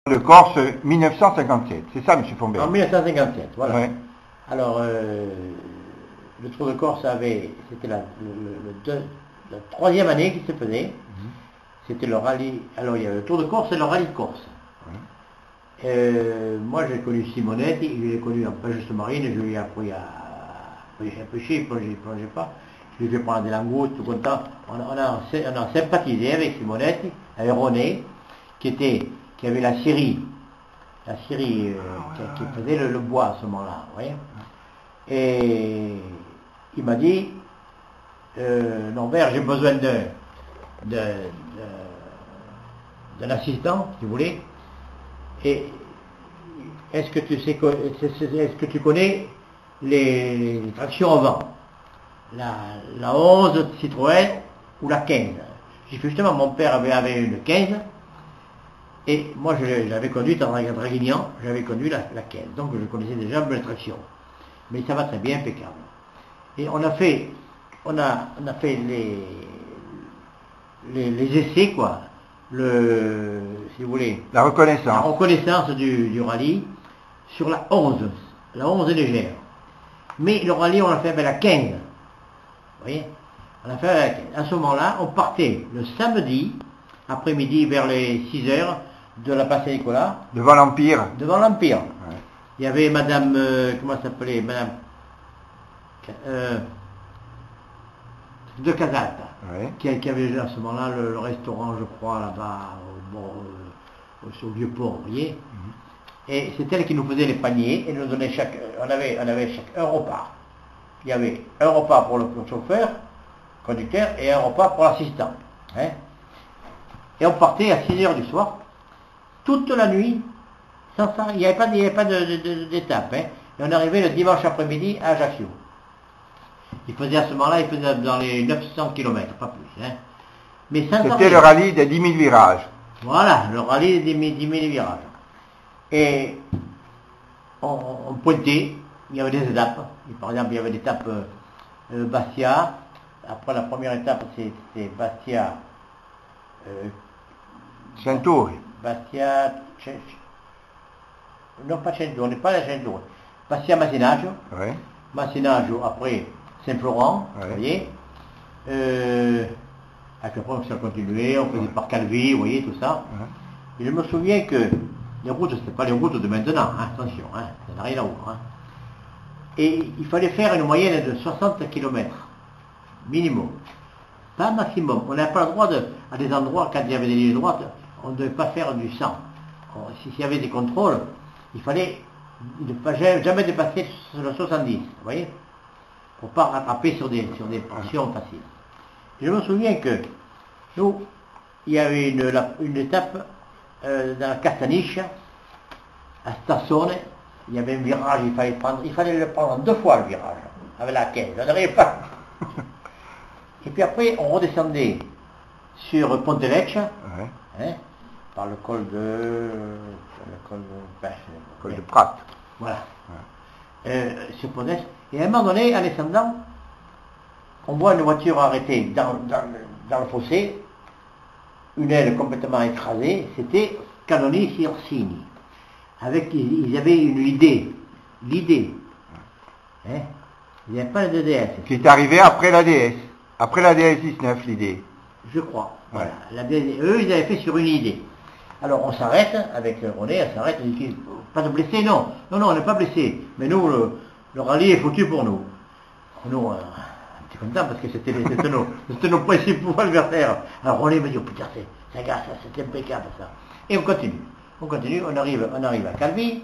de Corse 1957, c'est ça, M. Fombert? En 1957, voilà. Ouais. Alors, le Tour de Corse c'était la troisième année qu'il se faisait. C'était le rallye. Alors, il y a le Tour de Corse et le rallye de Corse. Moi, j'ai connu Simonetti, je l'ai connu en pêche marine, je lui ai appris à pêcher, il ne plongeait pas. Je lui ai fait prendre des langoustes, tout content. On a sympathisé avec Simonetti, avec René, qui avait la scierie qui faisait le bois à ce moment-là, vous voyez. Et il m'a dit, Norbert, j'ai besoin d'un assistant, si vous voulez. Et est-ce que tu connais les tractions au vent, la 11 Citroën ou la 15? J'ai fait justement, mon père avait une 15, et moi j'avais conduit en Draguignan, j'avais conduit la 15, donc je connaissais déjà une belle traction. Mais ça va très bien, impeccable. Et on a fait les essais, quoi. Si vous voulez, La reconnaissance du rallye sur la 11. La 11 est légère. Mais le rallye, on l'a fait avec la 15. Vous voyez? On l'a fait avec la 15. À ce moment-là, on partait le samedi, après-midi, vers les 6 heures, de la place Saint-Nicolas. Devant l'Empire. Ouais. Il y avait Madame, comment elle s'appelait? Madame de Casalta. Ouais. Qui avait à ce moment-là le restaurant, je crois, là-bas, au Vieux-Port, vous voyez. Et c'est elle qui nous faisait les paniers, et nous donnait on avait chaque un repas. Il y avait un repas pour le chauffeur, conducteur, et un repas pour l'assistant. Hein. Et on partait à 6 heures du soir, toute la nuit, sans ça, il n'y avait pas d'étape. Hein. Et on arrivait le dimanche après-midi à Ajaccio. Il faisait à ce moment-là, dans les 900 km, pas plus. Hein. Mais c'était le rallye des 10 000 virages. Voilà, le rallye des 10 000 virages. Et on pointait, il y avait des étapes. Par exemple, il y avait l'étape Bastia. Après, la première étape, c'était Bastia. Centaure. Bastia. Non, pas Centaure, on n'est pas à Centaure. Bastia Masinaggio. Ouais. Masinaggio, après Saint-Florent, ouais. Vous voyez. Après, on s'est continué, on faisait par Calvi, vous voyez, tout ça. Et je me souviens que les routes, ce n'étaient pas les routes de maintenant, hein, attention, hein, ça n'a rien à voir. Hein. Et il fallait faire une moyenne de 60 km, minimum, pas maximum. On n'avait pas le droit à des endroits, quand il y avait des lignes droites, on ne devait pas faire du 100. S'il y avait des contrôles, il fallait jamais dépasser le 70, vous voyez, pour ne pas rattraper sur des portions faciles. Et je me souviens que nous, il y avait une étape dans la Castaniche, à Stassone, il y avait un virage, il fallait le prendre 2 fois le virage, avec la 15, on n'arrivait pas. Et puis après, on redescendait sur Pontelecce, hein, par le col de Prat. Voilà. Sur Pontelecce. Et à un moment donné, en descendant, on voit une voiture arrêtée dans le fossé, une aile complètement écrasée, c'était Canoni Orsini. Ils avaient l'idée. Hein? Il n'y avait pas de DS. Qui est arrivé après la DS. Après la DS-19, l'idée. Je crois. Ouais. Voilà. Eux, ils avaient fait sur une idée. Alors on s'arrête, avec René, on dit pas de blessés, non. Non, on n'est pas blessés. Mais nous, le rallye est foutu pour nous. Nous, on était contents parce que c'était nos principaux adversaires. Alors René me dit, oh putain, c'est impeccable ça. Et on continue, on arrive à Calvi,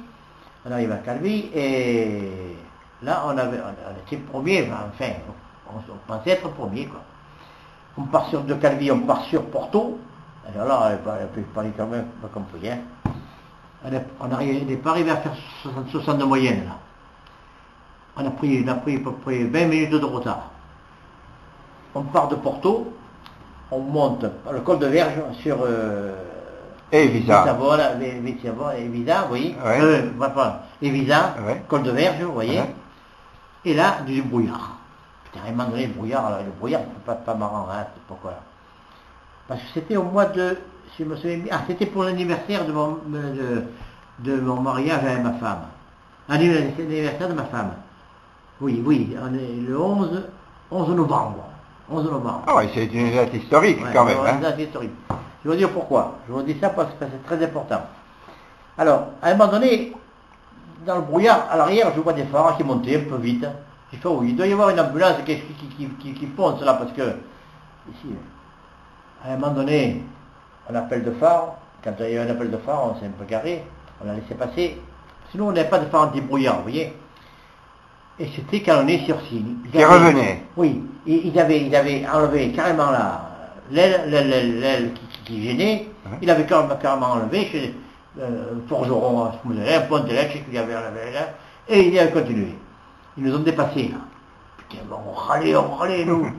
et là on était premier, enfin, on pensait être premier, quoi. On part de Calvi, on part sur Porto, alors là, on parlait quand même pas compris, hein. On n'est pas arrivé à faire 60 de moyenne, là. On a pris à peu près 20 minutes de retard. On part de Porto, on monte le col de Verge sur Evisa. Voilà, Evisa, vous voyez. Ouais. Evisa, Ouais. col de Verge, vous voyez. Ouais. Et là, du brouillard. Putain, à un moment donné, le brouillard, c'est pas marrant, hein, c'est pourquoi. Parce que c'était au mois de... Si je me souviens bien, c'était pour l'anniversaire de mon mariage avec ma femme. L'anniversaire de ma femme. Oui, on est le 11 novembre. 11 novembre. Ah oui, c'est une date historique quand même. Une date historique. Je vais vous dire pourquoi. Je vous dis ça parce que c'est très important. Alors, à un moment donné, dans le brouillard, à l'arrière, je vois des phares qui montaient un peu vite. Je fais, oui, il doit y avoir une ambulance qui fonce là, parce que, ici, à un moment donné, on appelle de phare. Quand il y a un appel de phare, on s'est un peu garé, on a laissé passer. Sinon, on n'avait pas de phare anti-brouillard, vous voyez. Et c'était canonné sur signe. Qui revenait. Oui, ils avaient enlevé carrément l'aile qui gênait. Il avait carrément enlevé chez forgeron, un pont de l'aile, qu'il avait enlevé là, et il avait continué. Ils nous ont dépassés là. Putain, on râlait, nous.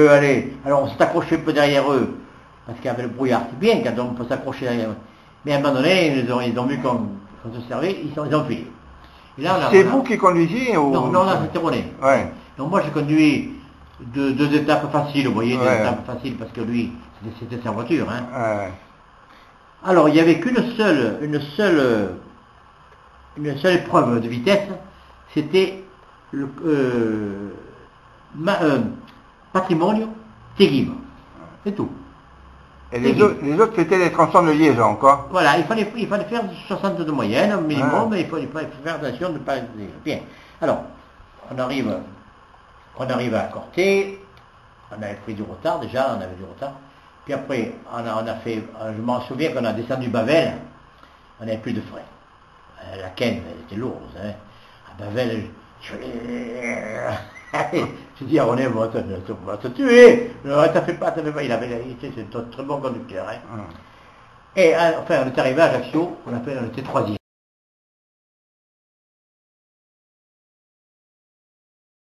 Allez, alors on s'est accroché un peu derrière eux, parce qu'il y avait le brouillard. C'est bien quand on peut s'accrocher derrière eux. Mais à un moment donné, ils ont vu qu'on se servait, ils ont filé. C'est vous qui conduisiez ou... Non, là c'était René. Ouais. Donc moi je conduis deux étapes faciles, vous voyez, deux étapes faciles, parce que lui, c'était sa voiture. Hein. Ouais. Alors il n'y avait qu'une seule épreuve de vitesse, c'était le patrimonio Teguim. C'est tout. Et les autres c'était les tronçons de liaison, quoi. Voilà, il fallait faire 60 de moyenne, au minimum, mais il faut faire attention de ne pas... Bien. Alors, on arrive à Corté, on avait pris du retard déjà, on avait du retard. Puis après, on a fait, je m'en souviens qu'on a descendu Bavel, on n'avait plus de frais. La Ken, elle était lourde, hein. À Bavel, je dis à René, on va te tuer. T'as fait pas, il était un très bon conducteur. Hein. Et enfin, on est arrivé à Ajaccio, on était troisième.